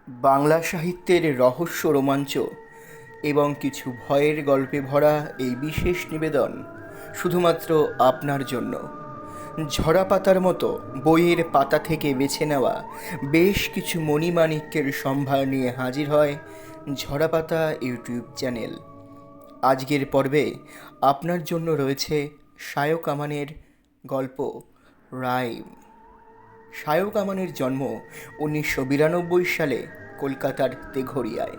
বাংলা সাহিত্যের রহস্য, রোমাঞ্চ এবং কিছু ভয়ের গল্পে ভরা এই বিশেষ নিবেদন শুধুমাত্র আপনার জন্য। ঝরা পাতার মতো বইয়ের পাতা থেকে বেছে নেওয়া বেশ কিছু মণিমাণিক্যের সম্ভার নিয়ে হাজির হয় ঝরা পাতা ইউটিউব চ্যানেল। আজকের পর্বে আপনার জন্য রয়েছে শায়ক আমানের গল্প রাইম। শায়ক আমানের জন্ম 1992 সালে কলকাতার তেঘরিয়ায়।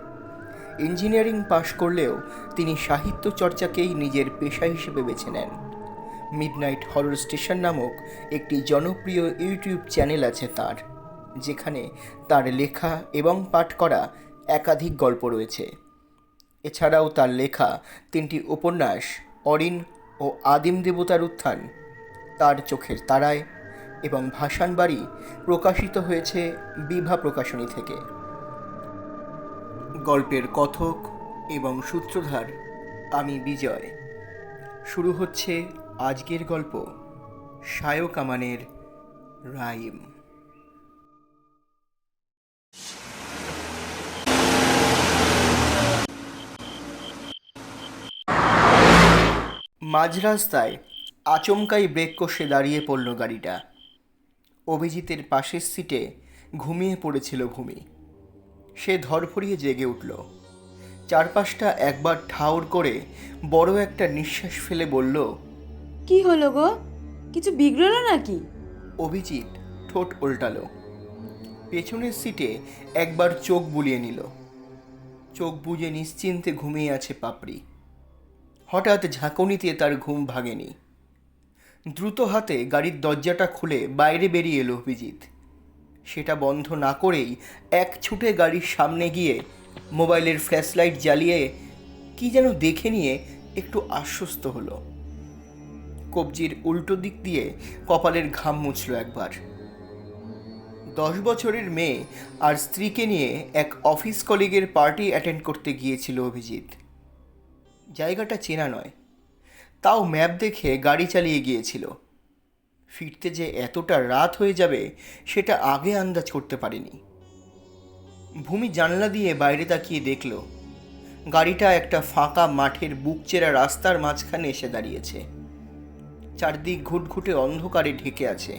ইঞ্জিনিয়ারিং পাশ করলেও তিনি সাহিত্য চর্চাকেই নিজের পেশা হিসেবে বেছে নেন। মিডনাইট হরর স্টেশন নামক একটি জনপ্রিয় ইউটিউব চ্যানেল আছে তার, যেখানে তার লেখা এবং পাঠ করা একাধিক গল্প রয়েছে। এছাড়াও তার লেখা 3টি উপন্যাস অরিন ও আদিম দেবতার উত্থান, তার চোখের তারায় এবং ভাসান বাড়ি প্রকাশিত হয়েছে বিভা প্রকাশনী থেকে। গল্পের কথক এবং সূত্রধার আমি বিজয়। শুরু হচ্ছে আজকের গল্প শায়ক আমানের রাইম। মাঝ রাস্তায় আচমকাই ব্রেক কষে দাঁড়িয়ে পড়ল গাড়িটা। অভিজিতের পাশের সিটে ঘুমিয়ে পড়েছিল ভূমি। সে ধরফরিয়ে জেগে উঠল। চারপাশটা একবার ঠাউর করে বড় একটা নিঃশ্বাস ফেলে বলল, কি হলো গো? কিছু বিগড়লো নাকি? অভিজিৎ ঠোঁট উল্টালো। পেছনের সিটে একবার চোখ বুলিয়ে নিল। চোখ বুজে নিশ্চিন্তে ঘুমিয়ে আছে পাপড়ি। হঠাৎ ঝাঁকুনিতে তার ঘুম ভাঙেনি। দ্রুত হাতে গাড়ির দরজাটা খুলে বাইরে বেরিয়ে এলো অভিজিৎ। সেটা বন্ধ না করেই এক ছুটে গাড়ির সামনে গিয়ে মোবাইলের ফ্ল্যাশলাইট জ্বালিয়ে কি যেন দেখে নিয়ে একটু আশ্বস্ত হলো। কবজির উল্টো দিক দিয়ে কপালের ঘাম মুছল একবার। 10 বছরের মেয়ে আর স্ত্রীকে নিয়ে এক অফিস কলিগের পার্টি অ্যাটেন্ড করতে গিয়েছিল অভিজিৎ। জায়গাটা চেনা নয়, তাও ম্যাপ দেখে গাড়ি চালিয়ে গিয়েছিল। ফিরতে যে এতটা রাত হয়ে যাবে সেটা আগে আন্দাজ করতে পারেনি। ভূমি জানলা দিয়ে বাইরে তাকিয়ে দেখল গাড়িটা একটা ফাঁকা মাঠের বুকচেরা রাস্তার মাঝখানে এসে দাঁড়িয়েছে। চারদিক ঘুটঘুটে অন্ধকারে ঢেকে আছে।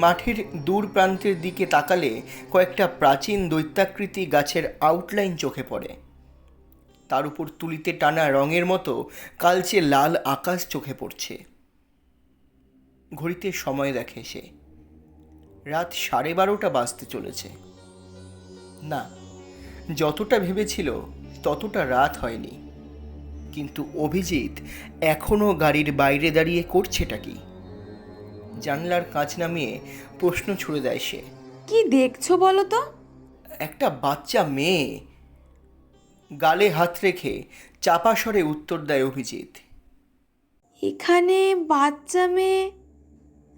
মাঠের দূর প্রান্তের দিকে তাকালে কয়েকটা প্রাচীন দৈত্যাকৃতি গাছের আউটলাইন চোখে পড়ে। তার উপর তুলিতে টানা রঙের মতো কালচে লাল আকাশ চোখে পড়ছে। ঘড়িতে সময় দেখে সে, রাত 12:30 বাজতে চলেছে। না, যতটা ভেবেছিল ততটা রাত হয়নি। কিন্তু অভিজিৎ এখনও গাড়ির বাইরে দাঁড়িয়ে করছেটা কি? জানলার কাঁচ নামিয়ে প্রশ্ন ছুড়ে দেয় সে। কি দেখছো বলো তো? একটা বাচ্চা মেয়ে। গালে হাত রেখে চাপা স্বরে উত্তর দেয় অভিজিৎ। এখানে বাচ্চা মেয়ে?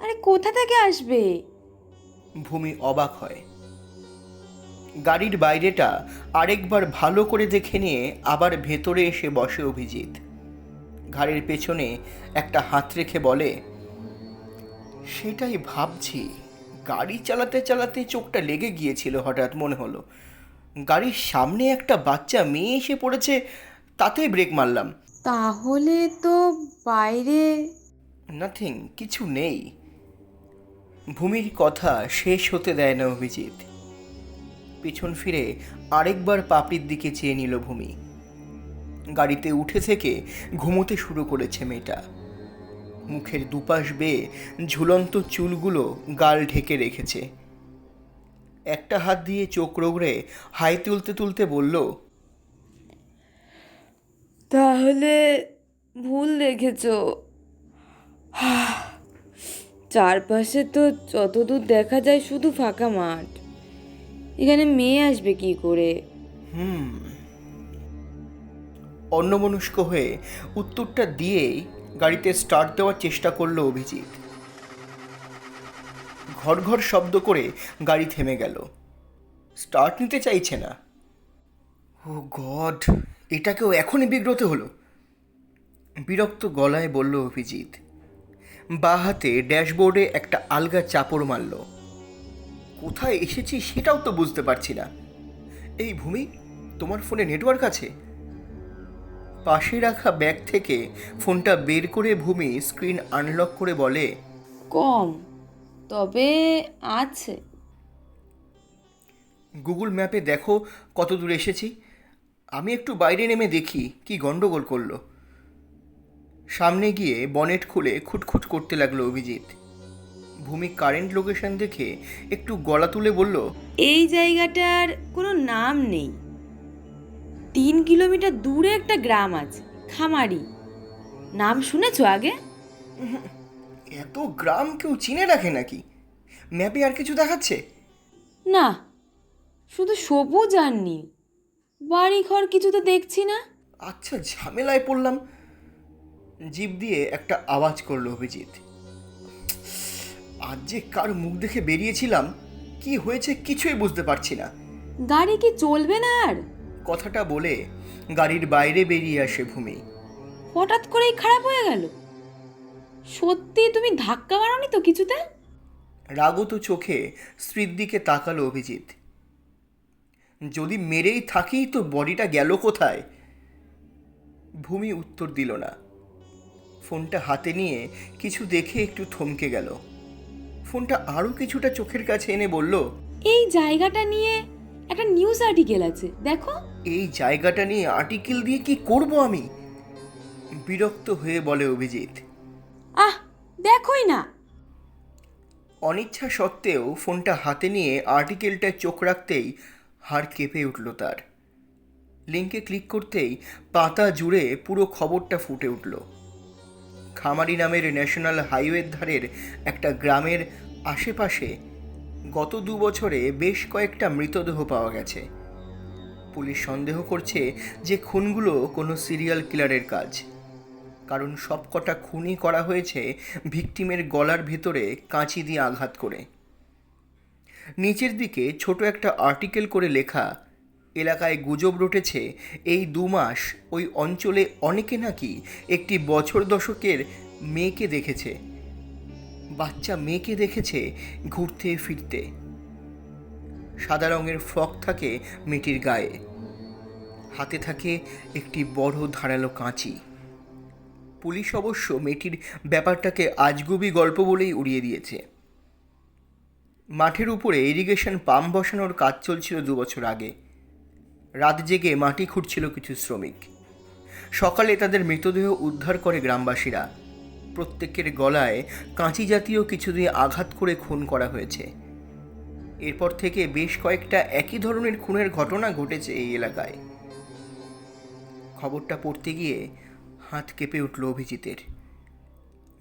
আরে কোথা থেকে আসবে? ভূমি অবাক হয়। গাড়ির বাইরেটা আরেকবার ভালো করে দেখে নিয়ে আবার ভেতরে এসে বসে অভিজিৎ। ঘাড়ের পেছনে একটা হাত রেখে বলে, সেটাই ভাবছি। গাড়ি চালাতে চালাতে চোখটা লেগে গিয়েছিল, হঠাৎ মনে হলো গাড়ির সামনে একটা বাচ্চা মেয়ে এসে পড়েছে, তাতে ব্রেক মারলাম। তাহলে তো বাইরে। নাথিং, কিছু নেই। ভূমির কথা শেষ হতে দেয় না অভিজিৎ। পিছন ফিরে আরেকবার পাপড়ির দিকে চেয়ে নিল ভূমি। গাড়িতে উঠে থেকে ঘুমোতে শুরু করেছে মেয়েটা। মুখের দুপাশ বেয়ে ঝুলন্ত চুলগুলো গাল ঢেকে রেখেছে। একটা হাত দিয়ে চোখ রগড়ে হাই তুলতে তুলতে বলল, তাহলে ভুল দেখেছো। চারপাশে তো যতদূর দেখা যায় শুধু ফাঁকা মাঠ। এখানে মেয়ে আসবে কি করে? অন্যমনস্ক হয়ে উত্তরটা দিয়েই গাড়িতে স্টার্ট দেওয়ার চেষ্টা করলো অভিজিৎ। ঘর ঘর শব্দ করে গাড়ি থেমে গেল। স্টার্ট নিতে চাইছে না। ও গড, এটাকেও এখনই বিগ্রত হলো। বিরক্ত গলায় বলল অভিজিৎ। বাঁ হাতে ড্যাশবোর্ডে একটা আলগা চাপড় মারল। কোথায় এসেছি সেটাও তো বুঝতে পারছি না। এই ভূমি, তোমার ফোনে নেটওয়ার্ক আছে? পাশে রাখা ব্যাগ থেকে ফোনটা বের করে ভূমি স্ক্রিন আনলক করে বলে, কম, তবে আছে। গুগল ম্যাপে দেখো কত দূর এসেছি। আমি একটু বাইরে নেমে দেখি কি গন্ডগোল করলো। সামনে গিয়ে বনেট খুলে খুটখুট করতে লাগলো অভিজিৎ। ভূমি কারেন্ট লোকেশন দেখে একটু গলা তুলে বলল, এই জায়গাটার কোনো নাম নেই। 3 কিলোমিটার দূরে একটা গ্রাম আছে, খামারি। নাম শুনেছো আগে? এত গ্রাম কেউ চিনে রাখে নাকি? ম্যাপে আর কিছু দেখাচ্ছে? না, শুধু সবুজ আর নীল। বাড়ি ঘর কিছু তো দেখছি না। আচ্ছা, ঝামেলায় পড়লাম। জিভ দিয়ে একটা আওয়াজ করলো অভিজিৎ। আজ যে কার মুখ দেখে বেরিয়েছিলাম, কি হয়েছে কিছুই বুঝতে পারছি না। গাড়ি কি চলবে না আর? কথাটা বলে গাড়ির বাইরে বেরিয়ে আসে ভূমি। হঠাৎ করেই খারাপ হয়ে গেল? সত্যি তুমি ধাক্কা মারোনি তো কিছুতে? রাগত চোখে স্ত্রীর দিকে তাকালো অভিজিৎ। যদি মেরেই থাকি তো বডিটা গেল কোথায়? ভূমি উত্তর দিল না। ফোনটা হাতে নিয়ে কিছু দেখে একটু থমকে গেল। ফোনটা আরও কিছুটা চোখের কাছে এনে বলল, এই জায়গাটা নিয়ে একটা নিউজ আর্টিকেল আছে, দেখো। এই জায়গাটা নিয়ে আর্টিকেল দিয়ে কি করব আমি? বিরক্ত হয়ে বলে অভিজিৎ। আহ, দেখোই না। অনিচ্ছা সত্ত্বেও ফোনটা হাতে নিয়ে আর্টিকেলটায় চোখ রাখতেই হাড় কেঁপে উঠল তার। লিঙ্কে ক্লিক করতেই পাতা জুড়ে পুরো খবরটা ফুটে উঠল। খামারি নামের ন্যাশনাল হাইওয়ের ধারের একটা গ্রামের আশেপাশে গত 2 বছরে বেশ কয়েকটা মৃতদেহ পাওয়া গেছে। পুলিশ সন্দেহ করছে যে খুনগুলো কোনো সিরিয়াল কিলারের কাজ, কারণ সবকটা খুনই করা হয়েছে ভিকটিমের গলার ভেতরে কাঁচি দিয়ে আঘাত করে। নিচের দিকে ছোট একটা আর্টিকেল করে লেখা, এলাকায় গুজব রটেছে এই 2 মাস ওই অঞ্চলে অনেকে নাকি একটি বছর দশকের মেয়েকে দেখেছে, বাচ্চা মেয়েকে দেখেছে ঘুরতে ফিরতে। সাদা রঙের ফ্রক থাকে মেয়েটির গায়ে, হাতে থাকে একটি বড় ধারালো কাঁচি। পুলিশ অবশ্য মেয়েটির ব্যাপারটাকে আজগুবি গল্প বলেই উড়িয়ে দিয়েছে। মাঠের উপরে ইরিগেশন পাম্প বসানোর কাজ চলছিল 2 বছর আগে। রাত জেগে মাটি খুঁড়ছিল কিছু শ্রমিক। সকালে তাদের মৃতদেহ উদ্ধার করে গ্রামবাসীরা। প্রত্যেকের গলায় কাঁচি জাতীয় কিছু দিয়ে আঘাত করে খুন করা হয়েছে। এরপর থেকে বেশ কয়েকটা একই ধরনের খুনের ঘটনা ঘটেছে এই এলাকায়। খবরটা পড়তে গিয়ে হাত কেঁপে উঠল অভিজিতের।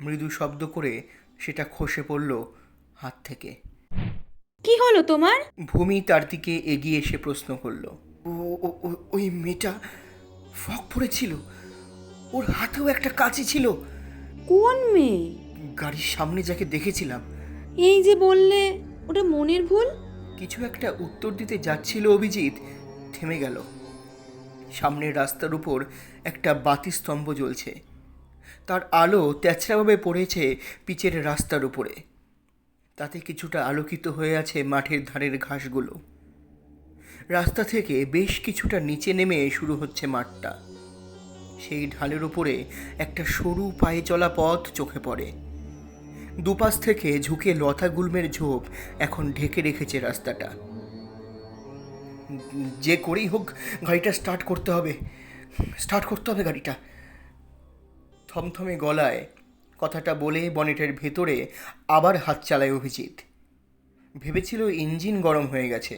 মৃদু শব্দ করে সেটা খসে পড়ল হাত থেকে। কি হলো তোমার? ভূমি তার দিকে এগিয়ে এসে প্রশ্ন করল। ওই মেয়েটা ফ্রক পরেছিল, ওর হাতেও একটা কাঁচি ছিল। কোন মেয়ে? গাড়ির সামনে যাকে দেখেছিলাম। এই যে বললে ওটা মনের ভুল। কিছু একটা উত্তর দিতে যাচ্ছিল অভিজিৎ, থেমে গেল। সামনের রাস্তার উপর একটা বাতি স্তম্ভ জ্বলছে, তার আলো তেছড়াভাবে পড়েছে পিচের রাস্তার উপরে। তাতে কিছুটা আলোকিত হয়ে আছে মাঠের ধারের ঘাসগুলো। রাস্তা থেকে বেশ কিছুটা নিচে নেমে শুরু হচ্ছে মাঠটা। সেই ঢালের উপরে একটা সরু পায়ে চলা পথ চোখে পড়ে। দুপাশ থেকে ঝুঁকে লতা গুল্মের ঝোপ এখন ঢেকে রেখেছে রাস্তাটা। যে করেই হোক গাড়িটা স্টার্ট করতে হবে গাড়িটা। থমথমে গলায় কথাটা বলে বনেটের ভেতরে আবার হাত চালায় অভিজিৎ। ভেবেছিল ইঞ্জিন গরম হয়ে গেছে,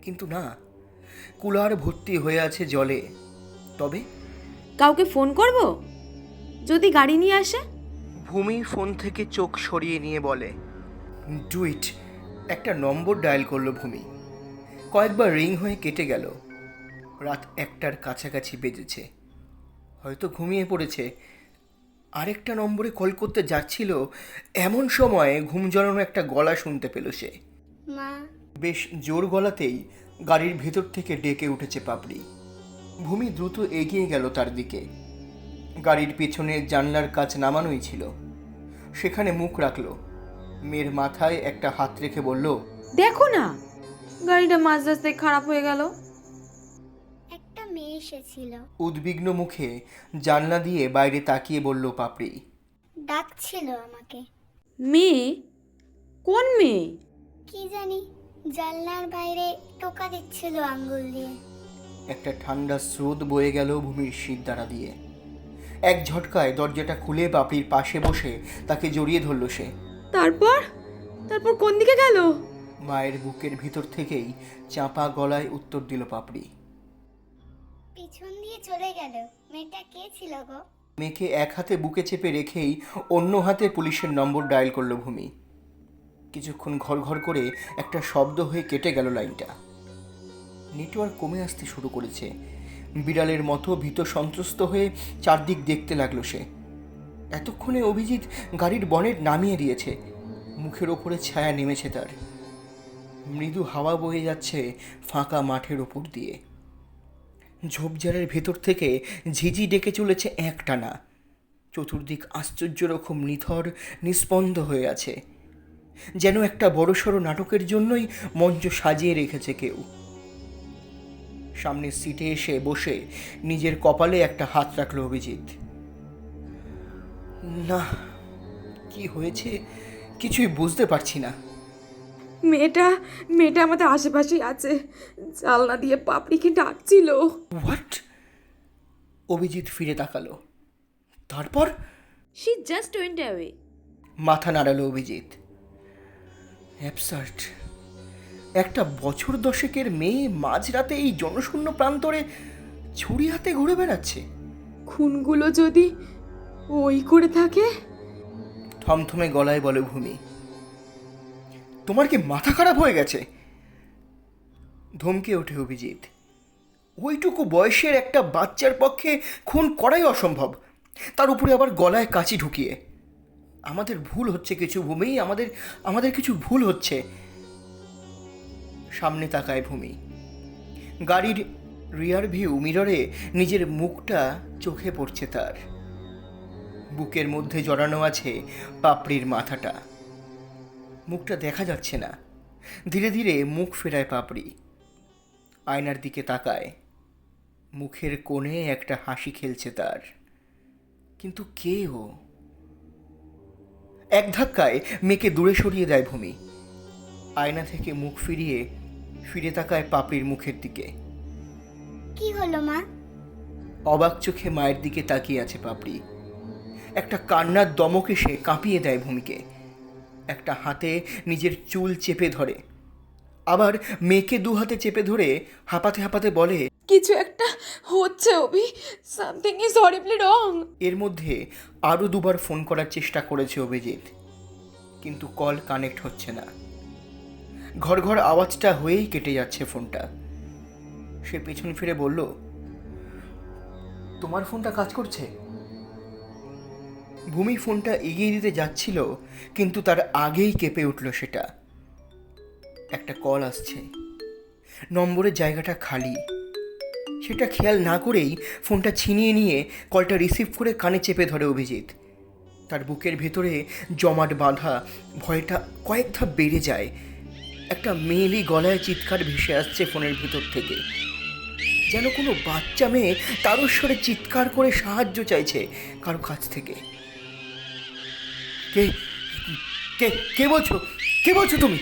কিন্তু না, কুলার ভর্তি হয়ে আছে জলে। তবে কাউকে ফোন করব যদি গাড়ি নিয়ে আসে? ভূমি ফোন থেকে চোখ সরিয়ে নিয়ে বলে, ডু ইট। একটা নম্বর ডায়াল করলো ভূমি। কয়েকবার রিং হয়ে কেটে গেল। রাত 1টার কাছাকাছি বেজেছে, হয়তো ঘুমিয়ে পড়েছে। আরেকটা নম্বরে কল করতে যাচ্ছিল, এমন সময় ঘুম জড়ানো একটা গলা শুনতে পেল সে। মা। বেশ জোর গলাতেই গাড়ির ভেতর থেকে ডেকে উঠেছে পাপড়ি। ভূমি দ্রুত এগিয়ে গেল তার দিকে। গাড়ির পেছনে জানলার কাচ নামানোই ছিল, সেখানে মুখ রাখল। মেয়ের মাথায় একটা হাত রেখে বলল, দেখো না, গাড়িটা মাঝ রাস্তায় খারাপ হয়ে গেল। একটা মেয়ে এসেছিল, উদ্বিগ্ন মুখে জানলা দিয়ে বাইরে তাকিয়ে বলল পাপড়ি। ডাকছিল আমাকে। মেয়ে? কোন মেয়ে? কি জানি, জানলার বাইরে টোকা দিচ্ছিল আঙ্গুল দিয়ে। একটা ঠান্ডা স্রোত বয়ে গেল ভূমির শিরদাঁড়া দিয়ে। এক ঝটকায় দরজাটা খুলে পাপড়ির পাশে বসে তাকে জড়িয়ে ধরল সে। তারপর তারপর কোন দিকে গেল? মায়ের বুকের ভিতর থেকেই চাপা গলায় উত্তর দিল পাপড়ি। পিছন দিয়ে চলে গেল। মেয়েটা কে ছিল গো? মেয়েকে এক হাতে বুকে চেপে রেখেই অন্য হাতে পুলিশের নম্বর ডায়াল করলো ভূমি। কিছুক্ষণ ঘর ঘর করে একটা শব্দ হয়ে কেটে গেল লাইনটা। নেটওয়ার্ক কমে আসতে শুরু করেছে। বিড়ালের মতো ভীত সন্ত্রস্ত হয়ে চারদিক দেখতে লাগলো সে। এতক্ষণে অভিজিৎ গাড়ির বনেট নামিয়ে দিয়েছে। মুখের ওপরে ছায়া নেমেছে তার। মৃদু হাওয়া বয়ে যাচ্ছে ফাঁকা মাঠের ওপর দিয়ে। ঝোপঝাড়ের ভেতর থেকে ঝিঝি ডেকে চলেছে একটানা। চতুর্দিক আশ্চর্য রকম নিথর নিস্পন্দ হয়ে আছে, যেন একটা বড়সড় নাটকের জন্যই মঞ্চ সাজিয়ে রেখেছে কেউ। সামনের সিটে এসে বসে নিজের কপালে একটা হাত রাখল অভিজিৎ। না, কি হয়েছে কিছুই বুঝতে পারছি না। মেয়েটা মেয়েটা আমাদের আশেপাশেই আছে, জানলা দিয়ে পাপড়িকে ডাকছিল। হোয়াট? অভিজিৎ ফিরে তাকালো। তারপর শি জাস্ট ওয়েন্ট অ্যাওয়ে। মাথা নাড়ালো অভিজিৎ। অ্যাবসার্ড! একটা বছর দশেকের মেয়ে মাঝরাতে এই জনশূন্য প্রান্তরে ছুরি হাতে ঘুরে বেড়াচ্ছে। খুনগুলো যদি ওই করে থাকে? থমথমে গলায় বলে ভূমি। তোমার কি মাথা খারাপ হয়ে গেছে? ধমকে ওঠে অভিজিৎ। ওইটুকু বয়সের একটা বাচ্চার পক্ষে খুন করাই অসম্ভব, তার উপরে আবার গলায় কাঁচি ঢুকিয়ে। আমাদের ভুল হচ্ছে কিছু ভূমি, আমাদের আমাদের কিছু ভুল হচ্ছে। সামনে তাকায় ভূমি। গাড়ির রিয়ার ভিউ মিররে নিজের মুখটা চোখে পড়ছে তার। বুকের মধ্যে জড়ানো আছে পাপড়ির মাথাটা। মুখটা দেখা যাচ্ছে না। ধীরে ধীরে মুখ ফেরায় পাপড়ি। আয়নার দিকে তাকায়। মুখের কোণে একটা হাসি খেলছে তার। কিন্তু কে ও? এক ধাক্কায় মেয়েকে দূরে সরিয়ে দেয় ভূমি। আয়না থেকে মুখ ফিরে তাকায় পাপড়ির মুখের দিকে। কি হলো মা? অবাক চোখে মায়ের দিকে তাকিয়ে আছে পাপড়ি। একটা কান্নার দমক এসে কাঁপিয়ে দেয় ভূমিকে। একটা হাতে নিজের চুল চেপে ধরে, আবার মেয়েকে দু হাতে চেপে ধরে হাঁপাতে হাঁপাতে বলে, কিছু একটা হচ্ছে অভি, সামথিং ইজ হরিবলি রং। এর মধ্যে আরও দুবার ফোন করার চেষ্টা করেছে অভিজিৎ, কিন্তু কল কানেক্ট হচ্ছে না। ঘর ঘর আওয়াজটা হয়েই কেটে যাচ্ছে ফোনটা। সে পেছন ফিরে বলল, তোমার ফোনটা কাজ করছে? ভূমি ফোনটা এগিয়ে দিতে যাচ্ছিল, কিন্তু তার আগেই কেঁপে উঠল সেটা। একটা কল আসছে। নম্বরের জায়গাটা খালি। সেটা খেয়াল না করেই ফোনটা ছিনিয়ে নিয়ে কলটা রিসিভ করে কানে চেপে ধরে অভিজিৎ। তার বুকের ভেতরে জমাট বাঁধা ভয়টা কয়েক ধাপ বেড়ে যায়। একটা মেয়েলি গলায় চিৎকার ভেসে আসছে ফোনের ভিতর থেকে, যেন কোনো বাচ্চা মেয়ে তারস্বরে চিৎকার করে সাহায্য চাইছে কারো কাছ থেকে। কে কে কে বলছো? কে বলছো তুমি?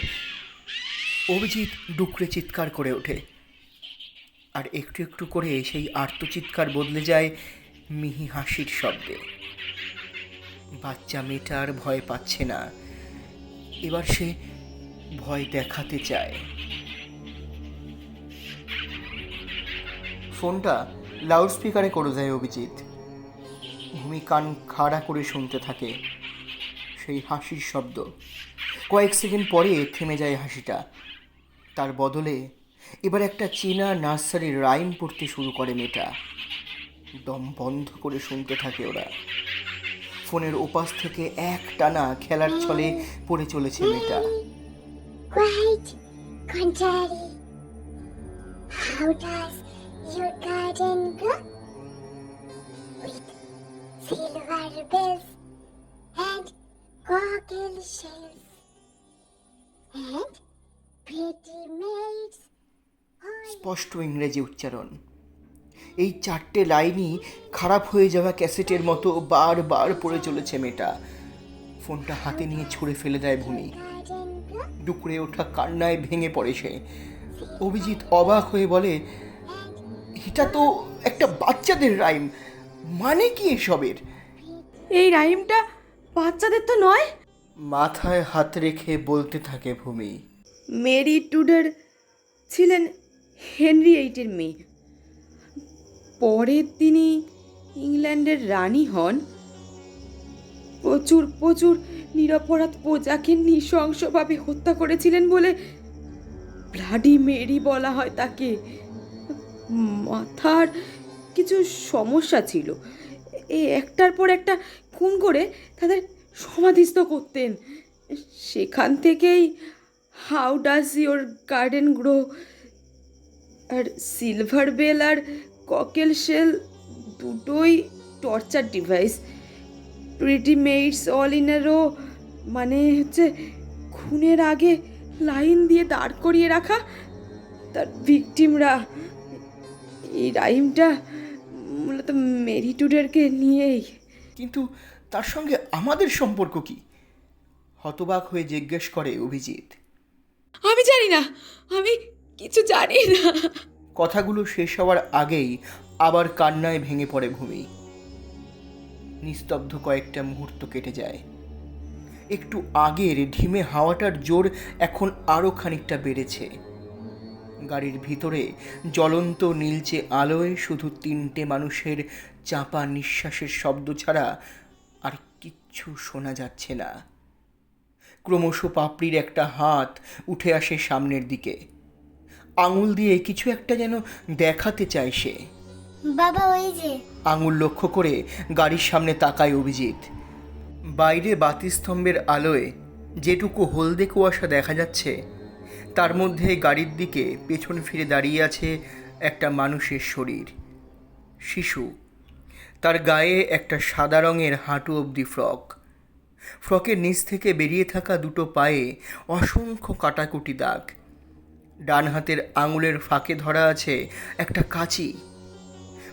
অভিজিৎ ডুকরে চিৎকার করে ওঠে। আর একটু একটু করে সেই আর্তচিৎকার বদলে যায় মিহি হাসির শব্দে। বাচ্চা মেয়েটা আর ভয় পাচ্ছে না, এবার সে ভয় দেখাতে চায়। ফোনটা লাউডস্পিকারে করে দেয় অভিজিৎ। ভূমি কান খাড়া করে শুনতে থাকে সেই হাসির শব্দ। কয়েক সেকেন্ড পরে থেমে যায় হাসিটা। তার বদলে এবার একটা চীনা নার্সারির রাইম পড়তে শুরু করে মেয়েটা। দম বন্ধ করে শুনতে থাকে ওরা। ফোনের ওপাশ থেকে এক টানা খেলার ছলে পড়ে চলেছে মেয়েটা। Quiet, contrary. How does your garden look? With silver bells and goggle shells and স্পষ্ট ইংরেজি উচ্চারণ। এই 4টে লাইনই খারাপ হয়ে যাওয়া ক্যাসেটের মতো বারবার পড়ে চলেছে মেয়েটা। ফোনটা হাতে নিয়ে ছুঁড়ে ফেলে দেয় ভূমি। ডুকরে ওঠা কান্নায় ভেঙে পড়ে সে। অভিজিৎ অবাক হয়ে বলে, এটা তো একটা বাচ্চাদের রাইম, মানে কি এসবের? এই রাইমটা বাচ্চাদের তো নয়। মাথায় হাত রেখে বলতে থাকে ভূমি। মেরি টুডার ছিলেন হেনরি এইটের মেয়ে। পরে তিনি ইংল্যান্ডের রানী হন। প্রচুর প্রচুর নিরপরাধ প্রজাকে নৃশংসভাবে হত্যা করেছিলেন বলে ব্লাডি মেরি বলা হয় তাকে। মাথার কিছু সমস্যা ছিল, একটার পর একটা খুন করে তাদের সমাধিস্থ করতেন। সেখান থেকেই how does your garden grow আর সিলভার বেল আর ককেল শেল দুটোই torture device. Pretty maids all in a row মানে হচ্ছে খুনের আগে লাইন দিয়ে দাঁড় করিয়ে রাখা তার ভিকটিমরা। এই রাইমটা মূলত মেরি টুডারকে নিয়েই। কিন্তু তার সঙ্গে আমাদের সম্পর্ক কি? হতবাক হয়ে জিজ্ঞেস করে অভিজিৎ। আমি জানি না, আমি কিছু জানি না। কথাগুলো শেষ হওয়ার আগেই আবার কান্নায় ভেঙে পড়ে ভূমি। নিস্তব্ধ কয়েকটা মুহূর্ত কেটে যায়। একটু আগের ঢিমে হাওয়াটার জোর এখন আরও খানিকটা বেড়েছে। গাড়ির ভিতরে জ্বলন্ত নীলচে আলোয় শুধু 3টে মানুষের চাপা নিঃশ্বাসের শব্দ ছাড়া আর কিচ্ছু শোনা যাচ্ছে না। ক্রমশ পাপড়ির একটা হাত উঠে আসে সামনের দিকে। আঙুল দিয়ে কিছু একটা যেন দেখাতে চায় সে। বাবা ওই যে। আঙুল লক্ষ্য করে গাড়ির সামনে তাকায় অভিজিৎ। বাইরে বাতিস্তম্ভের আলোয় যেটুকু হলদে কুয়াশা দেখা যাচ্ছে তার মধ্যে গাড়ির দিকে পেছন ফিরে দাঁড়িয়ে আছে একটা মানুষের শরীর। শিশু। তার গায়ে একটা সাদা রঙের হাঁটু অবধি ফ্রক। ফ্রকের নিচ থেকে বেরিয়ে থাকা দুটো পায়ে অসংখ্য কাটাকুটি দাগ। ডান হাতের আঙুলের ফাঁকে ধরা আছে একটা কাঁচি।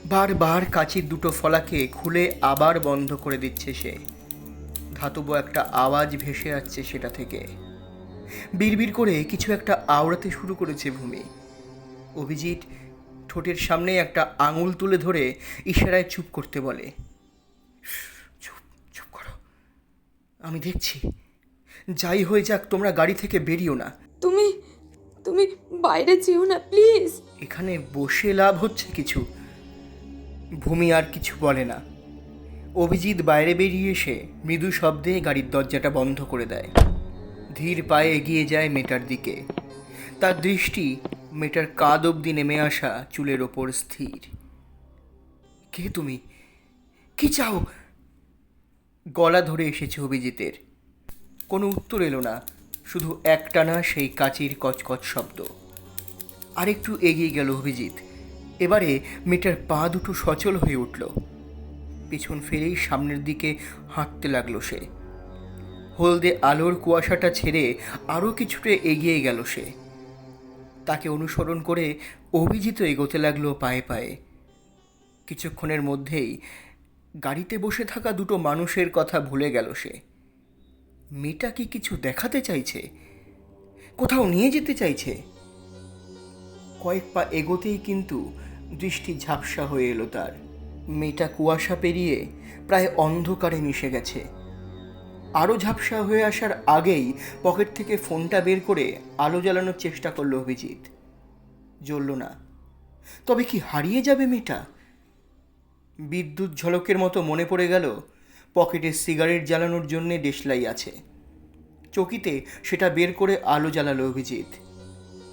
বারবার কাঁচির দুটো ফলাকে খুলে আবার বন্ধ করে দিচ্ছে সে। ধাতব একটা আওয়াজ ভেসে আসছে সেটা থেকে। বিড়বিড় করে কিছু একটা আওড়াতে শুরু করেছে ভূমি। অভিজিৎ ঠোঁটের সামনে একটা আঙুল তুলে ধরে ইশারায় চুপ করতে বলে। চুপ চুপ করো, আমি দেখছি। যাই হয়ে যাক তোমরা গাড়ি থেকে বেরিও না। তুমি তুমি বাইরে যেও না প্লিজ। এখানে বসে লাভ হচ্ছে কিছু? ভূমি আর কিছু বলে না। অভিজিৎ বাইরে বেরিয়ে এসে মৃদু শব্দে গাড়ির দরজাটা বন্ধ করে দেয়। ধীর পায়ে এগিয়ে যায় মেয়েটার দিকে। তার দৃষ্টি মেয়েটার কাঁধ অবধি নেমে আসা চুলের ওপর স্থির। কে তুমি? কি চাও? গলা ধরে এসেছে অভিজিতের। কোনো উত্তর এলো না, শুধু একটানা সেই কাঁচির কচকচ শব্দ। আরেকটু এগিয়ে গেল অভিজিৎ। এবারে মেয়েটার পা দুটো সচল হয়ে উঠল। পিছন ফিরেই সামনের দিকে হাঁটতে লাগলো সে। হলদে আলোর কুয়াশাটা ছেড়ে আরও কিছুটা এগিয়ে গেল সে। তাকে অনুসরণ করে অভিজিৎ এগোতে লাগলো পায়ে পায়ে। কিছুক্ষণের মধ্যেই গাড়িতে বসে থাকা দুটো মানুষের কথা ভুলে গেল সে। মেয়েটা কি কিছু দেখাতে চাইছে? কোথাও নিয়ে যেতে চাইছে? কয়েক পা এগোতেই কিন্তু দৃষ্টি ঝাপসা হয়ে এলো তার। মেয়েটা কুয়াশা পেরিয়ে প্রায় অন্ধকারে মিশে গেছে। আরও ঝাপসা হয়ে আসার আগেই পকেট থেকে ফোনটা বের করে আলো জ্বালানোর চেষ্টা করলো অভিজিৎ। জ্বলল না। তবে কি হারিয়ে যাবে মেয়েটা? বিদ্যুৎ ঝলকের মতো মনে পড়ে গেল পকেটে সিগারেট জ্বালানোর জন্যে দেশলাই আছে। চকিতে সেটা বের করে আলো জ্বালালো অভিজিৎ।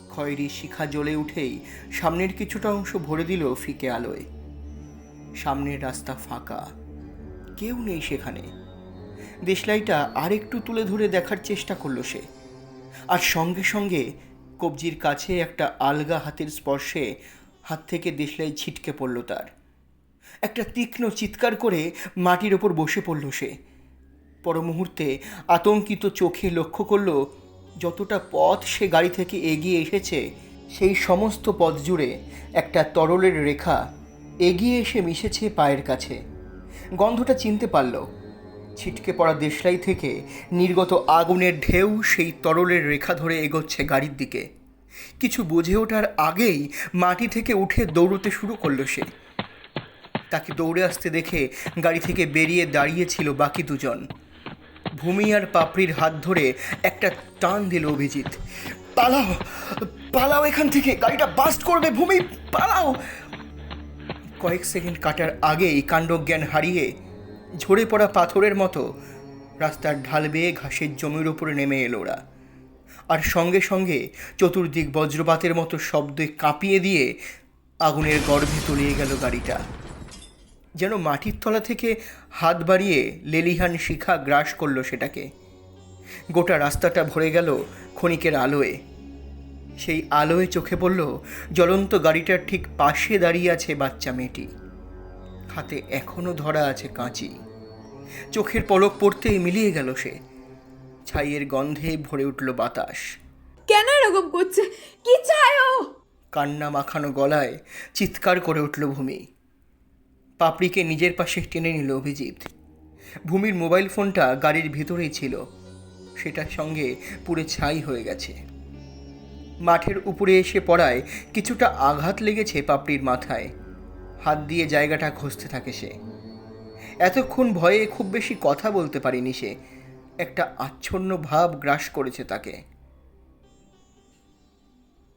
খয়েরি শিখা জ্বলে উঠেই সামনের কিছুটা অংশ ভরে দিল ফিকে আলোয়। সামনের রাস্তা ফাঁকা, কেউ নেই সেখানে। দেশলাইটা আর একটু তুলে ধরে দেখার চেষ্টা করলো সে। আর সঙ্গে সঙ্গে কবজির কাছে একটা আলগা হাতের স্পর্শে হাত থেকে দেশলাই ছিটকে পড়ল তার। একটা তীক্ষ্ণ চিৎকার করে মাটির ওপর বসে পড়ল সে। পর মুহূর্তে আতঙ্কিত চোখে লক্ষ্য করল যতটা পথ সে গাড়ি থেকে এগিয়ে এসেছে সেই সমস্ত পথ জুড়ে একটা তরলের রেখা এগিয়ে এসে মিশেছে পায়ের কাছে। গন্ধটা চিনতে পারল। ছিটকে পড়া দেশলাই থেকে নির্গত আগুনের ঢেউ সেই তরলের রেখা ধরে এগোচ্ছে গাড়ির দিকে। কিছু বুঝে ওঠার আগেই মাটি থেকে উঠে দৌড়তে শুরু করলো সে। তাকে দৌড়ে আসতে দেখে গাড়ি থেকে বেরিয়ে দাঁড়িয়েছিল বাকি দুজন। ভূমি আর পাপড়ির হাত ধরে একটা টান দিল অভিজিৎ। পালাও, পালাও এখান থেকে, গাড়িটা বাস্ট করবে, ভূমি পালাও। কয়েক সেকেন্ড কাটার আগেই কাণ্ডজ্ঞান হারিয়ে ঝরে পড়া পাথরের মতো রাস্তার ঢাল বেয়ে ঘাসের জমির উপরে নেমে এলো ওরা। আর সঙ্গে সঙ্গে চতুর্দিক বজ্রপাতের মতো শব্দে কাঁপিয়ে দিয়ে আগুনের গর্ভে তলিয়ে গেল গাড়িটা। যেন মাটির তলা থেকে হাত বাড়িয়ে লেলিহান শিখা গ্রাস করলো সেটাকে। গোটা রাস্তাটা ভরে গেল ক্ষণিকের আলোয়। সেই আলোয় চোখে পড়ল জ্বলন্ত গাড়িটার ঠিক পাশে দাঁড়িয়ে আছে বাচ্চা মেয়েটি। হাতে এখনো ধরা আছে কাঁচি। চোখের পলক পড়তেই মিলিয়ে গেল সে। ছাইয়ের গন্ধে ভরে উঠল বাতাস। কেন এরকম করছে? কি চায় ও? কান্না মাখানো গলায় চিৎকার করে উঠল ভূমি। পাপড়িকে নিজের পাশে টেনে নিল অভিজিৎ। ভূমির মোবাইল ফোনটা গাড়ির ভিতরেই ছিল, সেটার সঙ্গে পুরো ছাই হয়ে গেছে। মাঠের উপরে এসে পড়ায় কিছুটা আঘাত লেগেছে পাপড়ির মাথায়। হাত দিয়ে জায়গাটা ঘষতে থাকে সে। এতক্ষণ ভয়ে খুব বেশি কথা বলতে পারেনি সে। একটা আচ্ছন্ন ভাব গ্রাস করেছে তাকে।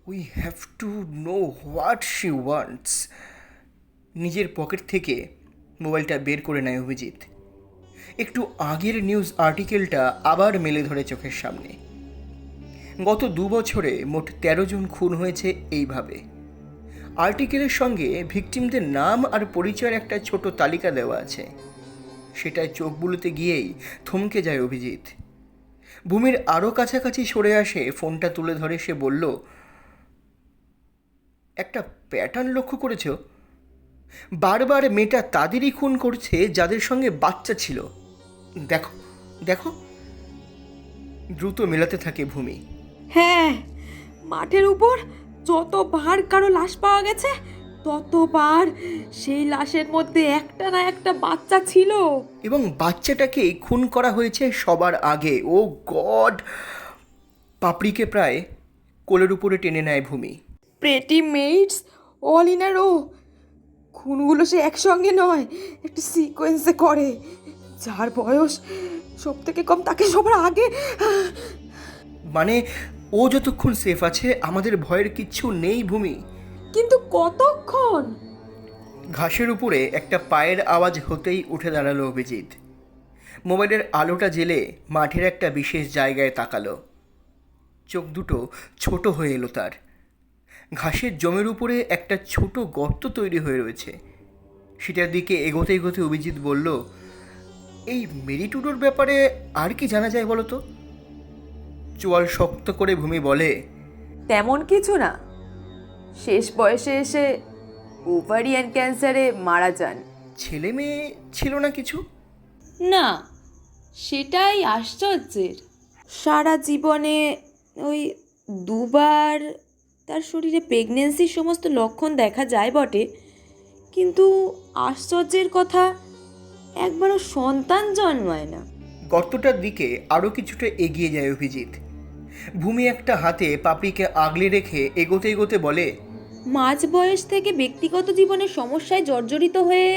We have to know what she wants. নিজের পকেট থেকে মোবাইলটা বের করে নেয় অভিজিৎ। একটু আগের নিউজ আর্টিকেলটা আবার মেলে ধরে চোখের সামনে। গত 2 বছরে মোট 13 জন খুন হয়েছে এইভাবে। আর্টিকেলের সঙ্গে ভিকটিমদের নাম আর পরিচয়ের একটা ছোট তালিকা দেওয়া আছে। সেটায় চোখ বুলোতে গিয়েই থমকে যায় অভিজিৎ। ভূমির আরও কাছাকাছি সরে আসে, ফোনটা তুলে ধরে সে বলল, একটা প্যাটার্ন লক্ষ্য করেছ? বারবার মেয়েটা তাদেরই খুন করছে যাদের সঙ্গে বাচ্চা ছিল। দেখো দেখো। দ্রুত মেলাতে থাকে ভূমি। হ্যাঁ, মাঠের উপর যতবার কারো লাশ পাওয়া গেছে ততবার সেই লাশের মধ্যে একটা না একটা বাচ্চা ছিল। এবং বাচ্চাটাকেই খুন করা হয়েছে সবার আগে। ও গড! পাপড়িকে প্রায় কোলের উপরে টেনে নেয় ভূমি। Pretty maids all in a row. খুনগুলো সে একসঙ্গে নয়, একটা সিকোয়েন্সে করে। যার বয়স সব থেকে কম তাকে সবার আগে। মানে ও যতক্ষণ সেফ আছে আমাদের ভয়ের কিচ্ছু নেই ভূমি। কিন্তু কতক্ষণ? ঘাসের উপরে একটা পায়ের আওয়াজ হতেই উঠে দাঁড়ালো অভিজিৎ। মোবাইলের আলোটা জ্বেলে মাঠের একটা বিশেষ জায়গায় তাকালো। চোখ দুটো ছোট হয়ে এলো তার। ঘাসের জমির উপরে একটা ছোট গর্ত তৈরি হয়ে রয়েছে। সেটার দিকে এগোতে এগোতে অভিজিৎ বলল, এই মেরিটুডোর ব্যাপারে আর কি জানা যায় বলো তো? চোয়াল শক্ত করে ভূমি বলে, তেমন কিছু না। শেষ বয়সে এসে ওভারিয়ান ক্যান্সারে মারা যান। ছেলে মেয়ে ছিল না কিছু? না, সেটাই আশ্চর্যের। সারা জীবনে ওই 2বার তার শরীরে প্রেগনেন্সির সমস্ত লক্ষণ দেখা যায় বটে, কিন্তু আশ্চর্যের কথা, একবারও সন্তান জন্মায় না। গর্তটার দিকে আরও কিছুটা এগিয়ে যায় অভিজিৎ। ভূমি একটা হাতে পাপড়িকে আগলে রেখে এগোতে এগোতে বলে, মাঝ বয়স থেকে ব্যক্তিগত জীবনের সমস্যায় জর্জরিত হয়ে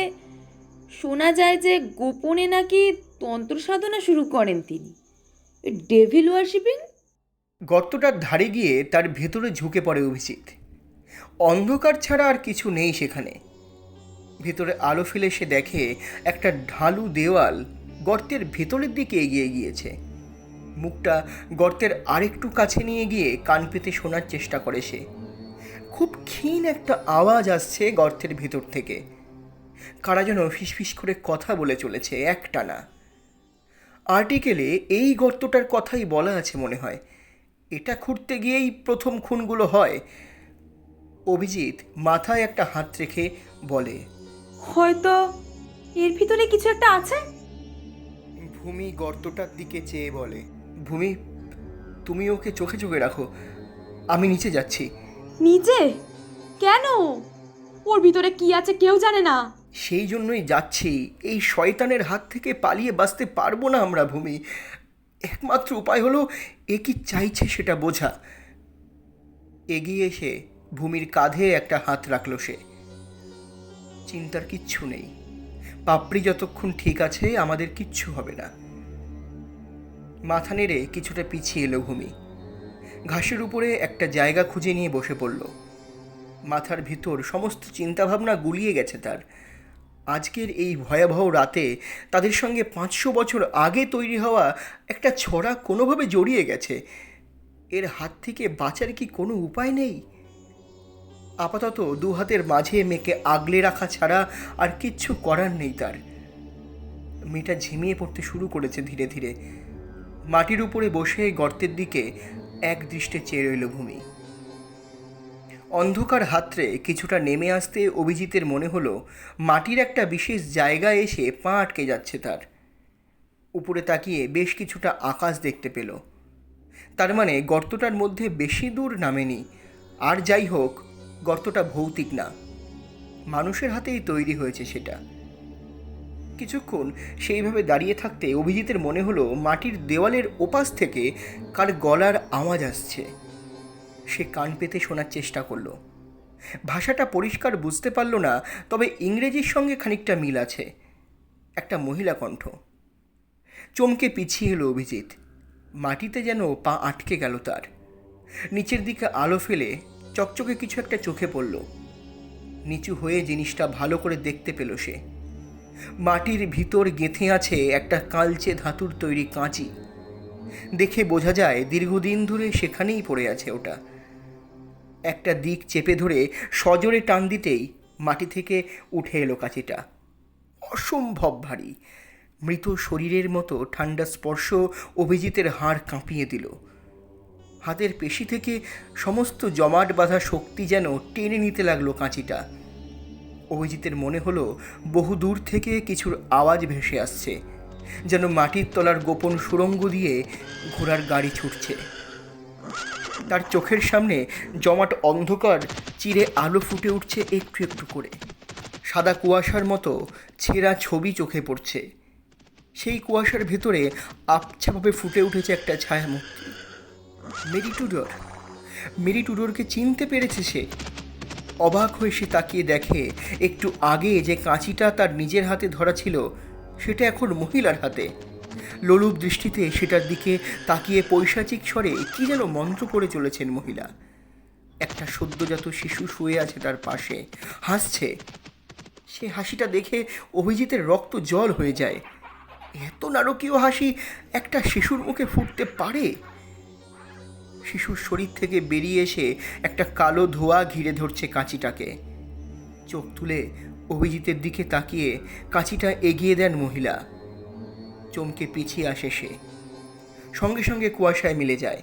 শোনা যায় যে গোপনে নাকি তন্ত্র সাধনা শুরু করেন তিনি, ডেভিল ওয়ার্শিপিং। গর্তটার ধারে গিয়ে তার ভেতরে ঝুঁকে পড়ে অভিজিৎ। অন্ধকার ছাড়া আর কিছু নেই সেখানে। ভেতরে আলো ফেলে সে দেখে একটা ঢালু দেওয়াল গর্তের ভেতরের দিকে এগিয়ে গিয়েছে। মুখটা গর্তের আরেকটু কাছে নিয়ে গিয়ে কান পেতে শোনার চেষ্টা করে সে। খুব ক্ষীণ একটা আওয়াজ আসছে গর্তের ভেতর থেকে। কারা যেন ফিসফিস করে কথা বলে চলেছে একটানা। আর্টিকেলে এই গর্তটার কথাই বলা আছে মনে হয়। এটা খুঁড়তে গিয়েই প্রথম খুনগুলো হয়। অভিজিৎ মাথায় একটা হাত রেখে বলে, হয়তো এর ভিতরে কিছু একটা আছে। ভূমি গর্তটার দিকে চেয়ে বলে, ভূমি তুমি ওকে চোখে চোখে রাখো, আমি নিচে যাচ্ছি। নিজে কেন? ওর ভিতরে কি আছে কেউ জানে না। সেই জন্যই যাচ্ছি। এই শয়তানের হাত থেকে পালিয়ে বাঁচতে পারবো না আমরা ভূমি। একমাত্র উপায় হলো এ কি চাইছে সেটা বোঝা। এগিয়ে এসে ভূমির কাঁধে একটা হাত রাখল সে। চিন্তার কিচ্ছু নেই, পাপড়ি যতক্ষণ ঠিক আছে আমাদের কিচ্ছু হবে না। মাথা নেড়ে কিছুটা পিছিয়ে এলো ভূমি। ঘাসের উপরে একটা জায়গা খুঁজে নিয়ে বসে পড়ল। মাথার ভিতর সমস্ত চিন্তাভাবনা গুলিয়ে গেছে তার। আজকের এই ভয়াবহ রাতে তাদের সঙ্গে 500 বছর আগে তৈরি হওয়া একটা ছড়া কোনোভাবে জড়িয়ে গেছে। এর হাত থেকে বাঁচার কি কোনো উপায় নেই? আপাতত দু হাতের মাঝে মেয়েকে আগলে রাখা ছাড়া আর কিচ্ছু করার নেই তার। মেয়েটা ঝিমিয়ে পড়তে শুরু করেছে ধীরে ধীরে। মাটির উপরে বসে গর্তের দিকে এক দৃষ্টে চেয়ে রইল ভূমি। অন্ধকার হাতড়ে কিছুটা নেমে আসতে অভিজিতের মনে হলো মাটির একটা বিশেষ জায়গায় এসে পা আটকে যাচ্ছে তার। উপরে তাকিয়ে বেশ কিছুটা আকাশ দেখতে পেল। তার মানে গর্তটার মধ্যে বেশি দূর নামেনি। আর যাই হোক, গর্তটা ভৌতিক না, মানুষের হাতেই তৈরি হয়েছে সেটা। কিছুক্ষণ সেইভাবে দাঁড়িয়ে থাকতে অভিজিতের মনে হলো মাটির দেওয়ালের ওপাশ থেকে কার গলার আওয়াজ আসছে। সে কান পেতে শোনার চেষ্টা করলো। ভাষাটা পরিষ্কার বুঝতে পারল না, তবে ইংরেজির সঙ্গে খানিকটা মিল আছে। একটা মহিলা কণ্ঠ। চমকে পিছিয়ে এলো অভিজিৎ। মাটিতে যেন পা আটকে গেল তার। নিচের দিকে আলো ফেলে চকচকে কিছু একটা চোখে পড়ল। নিচু হয়ে জিনিসটা ভালো করে দেখতে পেল সে। মাটির ভিতর গেঁথে আছে একটা কালচে ধাতুর তৈরি কাঁচি। দেখে বোঝা যায় দীর্ঘদিন ধরে সেখানেই পড়ে আছে ওটা। একটা দিক চেপে ধরে সজোরে টান দিতেই মাটি থেকে উঠে এলো কাঁচিটা। অসম্ভব ভারী, মৃত শরীরের মতো ঠান্ডা স্পর্শ অভিজিতের হাড় কাঁপিয়ে দিল। হাতের পেশি থেকে সমস্ত জমাট বাঁধা শক্তি যেন টেনে নিতে লাগলো কাঁচিটা। অভিজিতের মনে হলো বহু দূর থেকে কিছুর আওয়াজ ভেসে আসছে, যেন মাটির তলার গোপন সুড়ঙ্গ দিয়ে ঘোড়ার গাড়ি ছুটছে। তার চোখের সামনে জমাট অন্ধকার চিরে আলো ফুটে উঠছে একটু একটু করে। সাদা কুয়াশার মতো ছেঁড়া ছবি চোখে পড়ছে। সেই কুয়াশার ভেতরে আবছাভাবে ফুটে উঠেছে একটা ছায়ামূর্তি। মেরি টুডর। মেরি টুডরকে চিনতে পেরেছে সে। অবাক হয়ে সে তাকিয়ে দেখে একটু আগে যে কাঁচিটা তার নিজের হাতে ধরা ছিল সেটা এখন মহিলার হাতে। লোলুপ দৃষ্টিতে সেটার দিকে তাকিয়ে পৈশাচিক স্বরে কি যেন মন্ত্র পড়ে চলেছেন মহিলা। একটা সদ্যজাত শিশু শুয়ে আছে তার পাশে, হাসছে। সে হাসিটা দেখে অভিজিতের রক্ত জল হয়ে যায়। এত নারকীয় হাসি একটা শিশুর মুখে ফুটতে পারে? শিশুর শরীর থেকে বেরিয়ে এসে একটা কালো ধোঁয়া ঘিরে ধরছে কাঁচিটাকে। চোখ তুলে অভিজিতের দিকে তাকিয়ে কাঁচিটা এগিয়ে দেন মহিলা। চমকে পিছিয়ে আসে সে। সঙ্গে সঙ্গে কুয়াশায় মিলে যায়।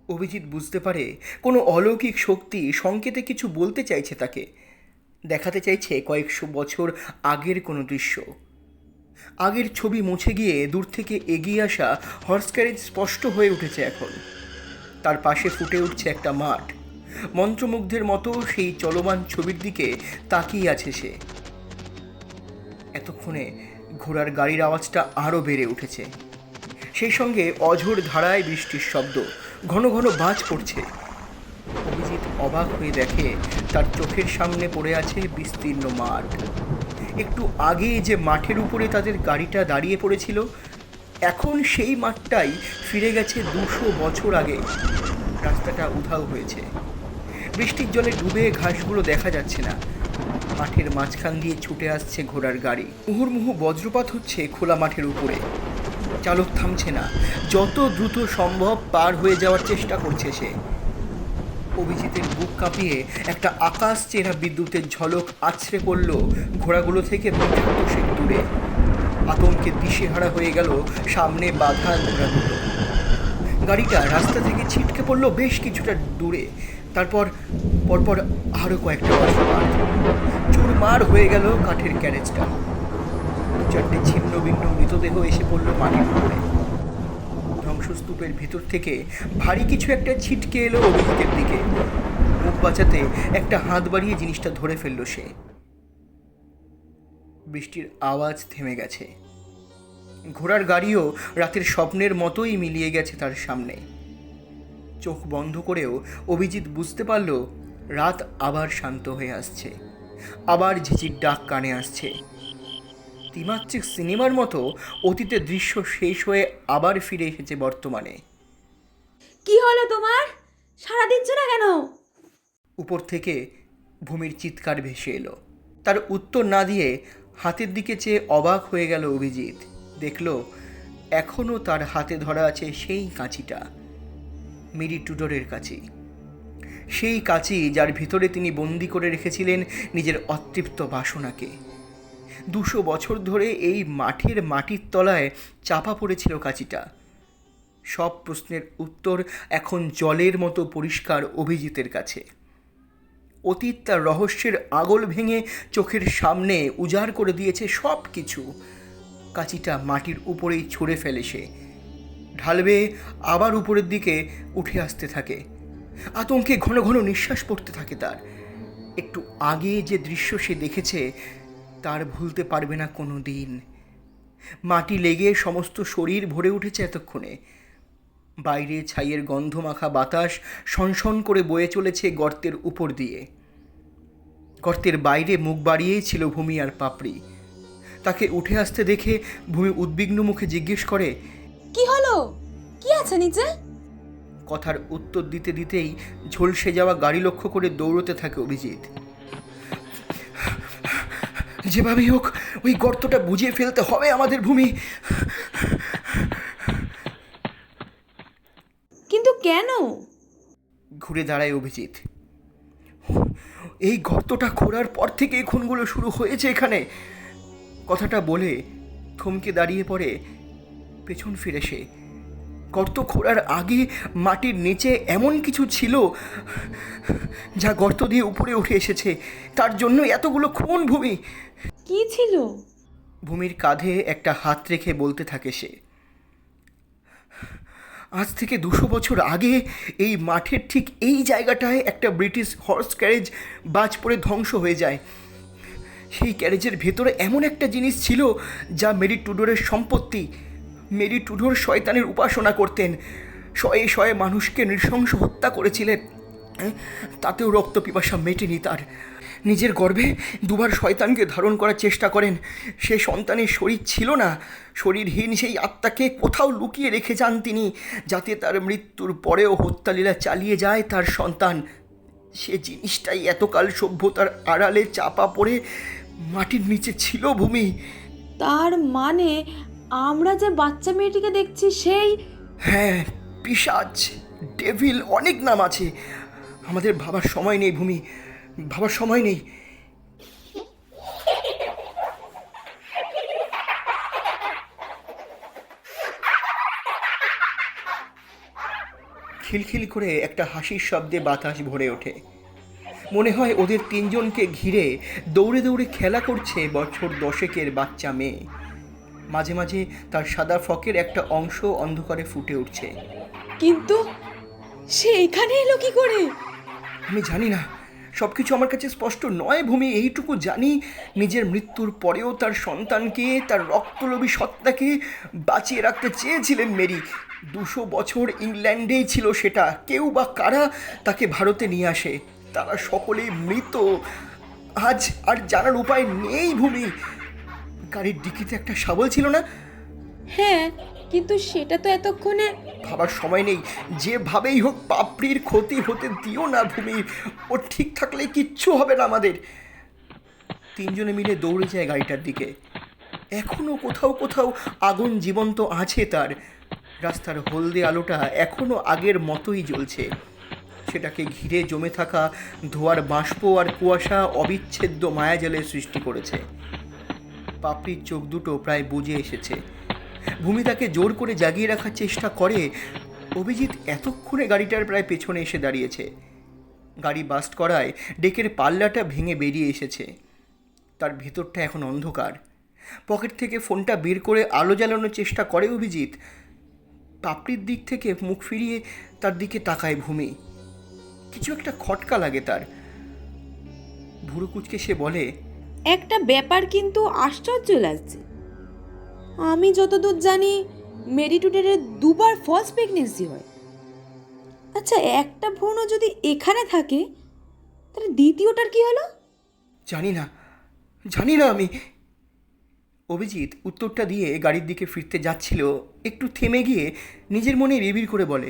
অভিজিৎ বুঝতে পারে কোনো অলৌকিক শক্তি সংকেতে কিছু বলতে চাইছে তাকে, দেখাতে চাইছে কয়েকশো বছর আগের কোনো দৃশ্য। আগের ছবি মুছে গিয়ে দূর থেকে এগিয়ে আসা হর্স ক্যারেজ স্পষ্ট হয়ে উঠেছে এখন। তার পাশে ফুটে উঠছে একটা মাঠ। মন্ত্রমুগ্ধের মতো সেই চলমান ছবির দিকে তাকিয়ে আছে সে। এতক্ষণে ঘোড়ার গাড়ির আওয়াজটা আরও বেড়ে উঠেছে। সেই সঙ্গে অঝোর ধারায় বৃষ্টির শব্দ, ঘন ঘন বাজ পড়ছে। অভিজিৎ অবাক হয়ে দেখে তার চোখের সামনে পড়ে আছে বিস্তীর্ণ মাঠ। একটু আগে যে মাঠের উপরে তাদের গাড়িটা দাঁড়িয়ে পড়েছিল, এখন সেই মাঠটাই ফিরে গেছে 200 বছর আগে। রাস্তাটা উধাও হয়েছে। বৃষ্টির জলে ডুবে ঘাসগুলো দেখা যাচ্ছে না। মাঠের মাঝখান দিয়ে ছুটে আসছে ঘোড়ার গাড়ি। মুহুর্মুহু বজ্রপাত হচ্ছে খোলা মাঠের উপরে। চালক থামছে না, যত দ্রুত সম্ভব পার হয়ে যাওয়ার চেষ্টা করছে সে। অভিজিতের বুক কাঁপিয়ে একটা আকাশ চেরা বিদ্যুতের ঝলক আছড়ে পড়ল ঘোড়াগুলো থেকে মিটার দশেক দূরে। আতঙ্কে দিশেহারা হয়ে গেল সামনে বাঁধা ঘোড়াগুলো। গাড়িটা রাস্তা থেকে ছিটকে পড়ল বেশ কিছুটা দূরে। তারপর পরপর আরও কয়েকটা বজ্রপাত। চুরমার হয়ে গেল কাঠের ক্যারেজটা। দু চারটে ছিন্ন ভিন্ন মৃতদেহ এসে পড়ল মাটির উপরে। ধ্বংস ধ্বংসস্তূপের ভিতর থেকে ভারী কিছু একটা ছিটকে এলো অভিজিতের দিকে। মুখ বাঁচাতে একটা হাত বাড়িয়ে জিনিসটা ধরে ফেলল সে। বৃষ্টির আওয়াজ থেমে গেছে। ঘোড়ার গাড়িও রাতের স্বপ্নের মতোই মিলিয়ে গেছে তার সামনে। চোখ বন্ধ করেও অভিজিৎ বুঝতে পারল রাত আবার শান্ত হয়ে আসছে, আবার ঝিঝির ডাক কানে আসছে। ত্রিমাত্রিক সিনেমার মতো অতীতের দৃশ্য শেষ হয়ে আবার ফিরে এসেছে বর্তমানে। কি হলো তোমার? সাড়া দিচ্ছ না কেন? উপর থেকে ভূমির চিৎকার ভেসে এলো। তার উত্তর না দিয়ে হাতের দিকে চেয়ে অবাক হয়ে গেল অভিজিৎ। দেখল এখনও তার হাতে ধরা আছে সেই কাঁচিটা, মেরি টুডরের কাঁচি। সেই কাঁচি যার ভিতরে তিনি বন্দি করে রেখেছিলেন নিজের অতৃপ্ত বাসনাকে। 200 বছর ধরে এই মাঠের মাটির তলায় চাপা পড়েছিল কাঁচিটা। সব প্রশ্নের উত্তর এখন জলের মতো পরিষ্কার অভিজিতের কাছে। অতীত তার রহস্যের আগল ভেঙে চোখের সামনে উজাড় করে দিয়েছে সব কিছু। কাঁচিটা মাটির উপরেই ছুঁড়ে ফেলে সে। ঢালবে আবার উপরের দিকে উঠে আসতে থাকে। আতঙ্কে ঘন ঘন নিঃশ্বাস পড়তে থাকে তার। একটু আগে যে দৃশ্য সে দেখেছে তার ভুলতে পারবে না কোনো দিন। মাটি লেগে সমস্ত শরীর ভরে উঠেছে এতক্ষণে। বাইরে ছাইয়ের গন্ধ মাখা বাতাস সনসন করে বয়ে চলেছে গর্তের উপর দিয়ে। গর্তের বাইরে মুখ বাড়িয়েই ছিল ভূমি আর পাপড়ি। তাকে উঠে আসতে দেখে ভূমি উদ্বিগ্ন মুখে জিজ্ঞেস করে, কি হলো? কি আছে নিচে? কথার উত্তর দিতে দিতেই ঝলসে যাওয়া গাড়ি লক্ষ্য করে দৌড়তে থাকে অভিজিৎ। যেভাবেই হোক ওই গর্তটা বুঝিয়ে ফেলতে হবে আমাদের ভূমি। কিন্তু কেন? ঘুরে দাঁড়ায় অভিজিৎ। এই গর্তটা খোঁড়ার পর থেকে খুনগুলো শুরু হয়েছে এখানে। কথাটা বলে থমকে দাঁড়িয়ে পড়ে, পেছন ফিরে সে। গর্ত খোঁড়ার আগে মাটির নিচে এমন কিছু ছিল যা গর্ত দিয়ে উপরে উঠে এসেছে। তার জন্য এতগুলো খুন ভূমি। কি ছিল? ভূমির কাঁধে একটা হাত রেখে বলতে থাকে সে, আজ থেকে 200 বছর আগে এই মাঠের ঠিক এই জায়গাটায় একটা ব্রিটিশ হর্স ক্যারেজ বাজ পড়ে ধ্বংস হয়ে যায়। সেই ক্যারেজের ভেতরে এমন একটা জিনিস ছিল যা মেরি টুডরের সম্পত্তি। মেরি টুডর শয়তানের উপাসনা করতেন, শয়ে শয়ে মানুষকে নৃশংস হত্যা করেছিলেন। তাতেও রক্ত পিপাসা মেটেনি তার। নিজের গর্ভে 2 বার শয়তানকে ধারণ করার চেষ্টা করেন। সে সন্তানের শরীর ছিল না, শরীরহীন সেই আত্মাকে কোথাও লুকিয়ে রেখে যান তিনি, যাতে তার মৃত্যুর পরেও হত্যালীলা চালিয়ে যায় তার সন্তান। সে জিনিসটাই এতকাল সভ্যতার আড়ালে চাপা পড়ে মাটির নিচে ছিল ভূমি। তার মানে আমরা যে বাচ্চা মেয়েটিকে দেখছি সেই? হ্যাঁ, পিশাচ, ডেভিল, অনেক নাম আছে। আমাদের ভাবার সময় নেই ভূমি, ভাবার সময় নেই। খিলখিল করে একটা হাসির শব্দে বাতাস ভরে ওঠে। মনে হয় ওদের 3 জনকে ঘিরে দৌড়ে দৌড়ে খেলা করছে বছর 10-এর বাচ্চা মেয়ে। মাঝে মাঝে তার সাদা ফ্রকের একটা অংশ অন্ধকারে ফুটে উঠছে। কিন্তু সে এখানে এলো কি করে? আমি জানি না, সব কিছু আমার কাছে স্পষ্ট নয় ভূমি। এইটুকু জানি, নিজের মৃত্যুর পরেও তার সন্তানকে, তার রক্তলোভী সত্তাকে বাঁচিয়ে রাখতে চেয়েছিলেন মেরি। 200 বছর ইংল্যান্ডেই ছিল সেটা। কেউ বা কারা তাকে ভারতে নিয়ে আসে, তারা সকলেই মৃত। আজ আর জানার উপায় নেই ভূমি। গাড়ির ডিকিতে একটা শাবল ছিল না? হ্যাঁ, কিন্তু সেটা তো এতক্ষণে। ভাবার সময় নেই। যেভাবেই হোক পাপড়ির ক্ষতি হতে দিও না ভূমি। ও ঠিক থাকলে কিচ্ছু হবে না আমাদের। 3 জনে মিলে দৌড়ে যায় গাড়িটার দিকে। এখনও কোথাও কোথাও আগুন জীবন্ত আছে তার। রাস্তার হলদে আলোটা এখনও আগের মতোই জ্বলছে। সেটাকে ঘিরে জমে থাকা ধোঁয়ার বাষ্প আর কুয়াশা অবিচ্ছেদ্য মায়াজালের সৃষ্টি করেছে। পাপড়ির চোখ দুটো প্রায় বুজে এসেছে। ভূমি তাকে জোর করে জাগিয়ে রাখার চেষ্টা করে। অভিজিৎ এতক্ষণে গাড়িটার প্রায় পেছনে এসে দাঁড়িয়েছে। গাড়ি বাস্ট করায় ডেকের পাল্লাটা ভেঙে বেরিয়ে এসেছে। তার ভেতরটা এখন অন্ধকার। পকেট থেকে ফোনটা বের করে আলো জ্বালানোর চেষ্টা করে অভিজিৎ। পাপড়ির দিক থেকে মুখ ফিরিয়ে তার দিকে তাকায় ভূমি। কিছু একটা খটকা লাগে তার। ভুরু কুচকে সে বলে, একটা ব্যাপার কিন্তু আশ্চর্য লাগছে। আমি যতদূর জানি মেডিটুডের দুবার ফলস প্রেগনেন্সি হয়। আচ্ছা, একটা ভ্রূণ যদি এখানে থাকে তাহলে দ্বিতীয়টার কি হলো? জানি না আমি। অভিজিৎ উত্তরটা দিয়ে গাড়ির দিকে ফিরতে যাচ্ছিল, একটু থেমে গিয়ে নিজের মনে বিড়বিড় করে বলে,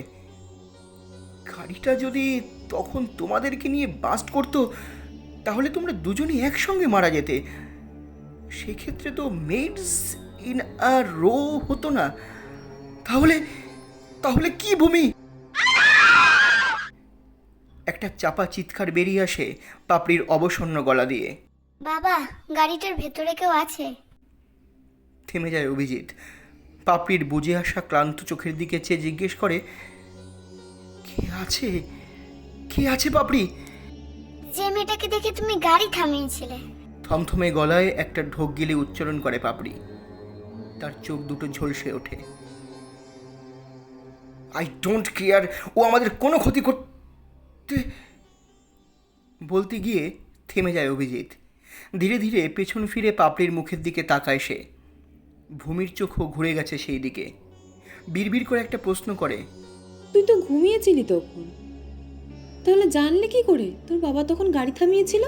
গাড়িটা যদি তখন তোমাদেরকে নিয়ে বাস্ট করতো তাহলে তোমরা দুজনেই একসঙ্গে মারা যেতে। সেক্ষেত্রে তো মেডস ইন আ রো হতো না। তাহলে কি ভূমি? একটা চাপা চিৎকার বেরিয়ে আসে পাপড়ির অবসন্ন গলা দিয়ে। বাবা, গাড়িটার ভেতরে কেউ আছে? থেমে যায় অভিজিৎ। পাপড়ির বুঝে আসা ক্লান্ত চোখের দিকে চেয়ে জিজ্ঞেস করে, কে আছে পাপড়ি? যে মেয়েটাকে দেখে তুমি গাড়ি থামিয়েছিলে। থমথমে গলায় একটা ঢোক গিলে উচ্চারণ করে পাপড়ি। তার চোখ দুটো ঝলসে ওঠে। আই ডোন্ট কেয়ার, ও আমাদের কোনো ক্ষতি করতে বলতে গিয়ে থেমে যায় অভিজিৎ। ধীরে ধীরে পেছন ফিরে পাপড়ির মুখের দিকে তাকায় সে। ভূমির চোখও ঘুরে গেছে সেই দিকে। বিড়বিড় করে একটা প্রশ্ন করে, তুই তো ঘুমিয়েছিলি তখন, তাহলে জানলে কি করে তোর বাবা তখন গাড়ি থামিয়েছিল?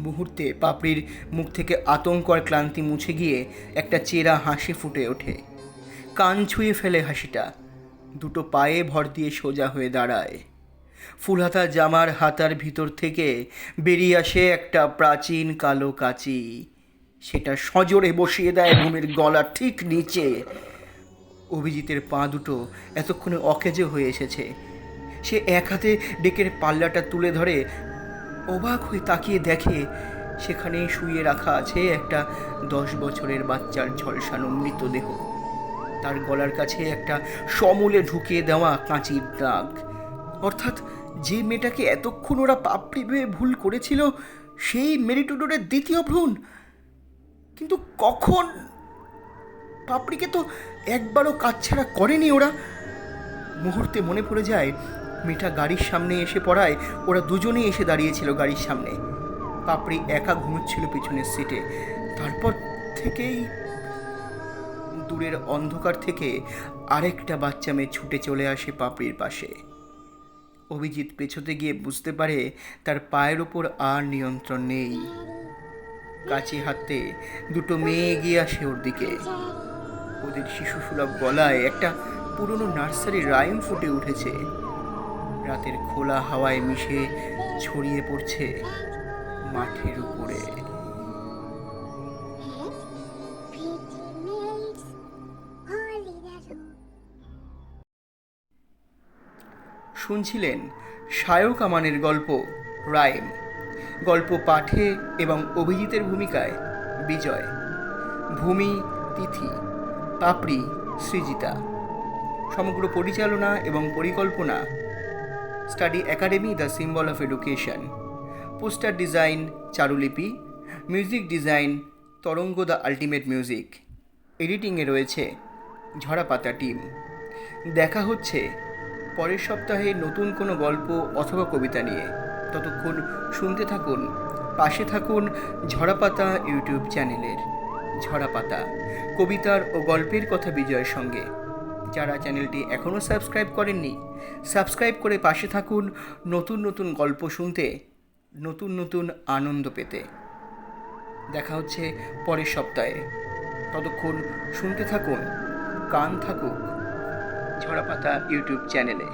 মুহূর্তে পাপড়ির মুখ থেকে আতঙ্ক আর ক্লান্তি মুছে গিয়ে একটা চেরা হাসি ফুটে ওঠে। কান ছুঁয়ে ফেলে হাসিটা। দুটো পায়ে ভর দিয়ে সোজা হয়ে দাঁড়ায়। ফুলহাতা জামার হাতার ভিতর থেকে বেরিয়ে আসে একটা প্রাচীন কালো কাঁচি। সেটা সজোরে বসিয়ে দেয় ভূমির গলার ঠিক নিচে। অভিজিতের পা দুটো এতক্ষণে অকেজো হয়ে এসেছে। সে এক হাতে ডেকের পাল্লাটা তুলে ধরে, অবাক হয়ে তাকিয়ে দেখে সেখানে শুয়ে রাখা আছে একটা 10 বছরের বাচ্চার ঝলসানো মৃতদেহ। তার গলার কাছে একটা সমূলে ঢুকিয়ে দেওয়া কাঁচির দাগ। অর্থাৎ যে মেয়েটাকে এতক্ষণ ওরা পাপড়ি ভেবে ভুল করেছিল, সেই মেরিটুডোরের দ্বিতীয় ভ্রূণ। কিন্তু কখন? পাপড়িকে তো একবারও কাছছাড়া করেনি ওরা। মুহূর্তে মনে পড়ে যায় মেয়েটা গাড়ির সামনে এসে পড়ায় ওরা দুজনেই এসে দাঁড়িয়েছিল গাড়ির সামনে। পাপড়ি একা ঘুমোচ্ছিল পিছনের সিটে। তারপর থেকেই দূরের অন্ধকার থেকে আরেকটা বাচ্চা মেয়ে ছুটে চলে আসে পাপড়ির পাশে। অভিজিৎ পেছোতে গিয়ে বুঝতে পারে তার পায়ের ওপর আর নিয়ন্ত্রণ নেই। কাছে হাতে দুটো মেয়ে এগিয়ে আসে ওর দিকে। ওদের শিশুসুলভ গলায় একটা পুরনো নার্সারি রাইম ফুটে উঠেছে। রাতের খোলা হাওয়ায় মিশে ছড়িয়ে পড়ছে মাঠের উপরে। শুনছিলেন সায়ক আমানের গল্প রাইম। গল্প পাঠে এবং অভিজিতের ভূমিকায় বিজয়, ভূমি তিথি, পাপড়ি সৃজিতা। সমগ্র পরিচালনা এবং পরিকল্পনা study academy the symbol of education. Poster design Charulipi, music design Tarango the ultimate music. এডিটিংয়ে রয়েছে ঝরাপাতা টিম। দেখা হচ্ছে পরের সপ্তাহে নতুন কোনো গল্প অথবা কবিতা নিয়ে। ততক্ষণ শুনতে থাকুন, পাশে থাকুন ঝরাপাতা ইউটিউব চ্যানেলের। ঝরাপাতা, কবিতার ও গল্পের কথা বিজয়ের সঙ্গে। যারা চ্যানেলটি এখনও সাবস্ক্রাইব করেননি, সাবস্ক্রাইব করে পাশে থাকুন নতুন নতুন গল্প শুনতে, নতুন নতুন আনন্দ পেতে। দেখা হচ্ছে পরের সপ্তাহে। ততক্ষণ শুনতে থাকুন, কান থাকুক ঝরাপাতা ইউটিউব চ্যানেলে।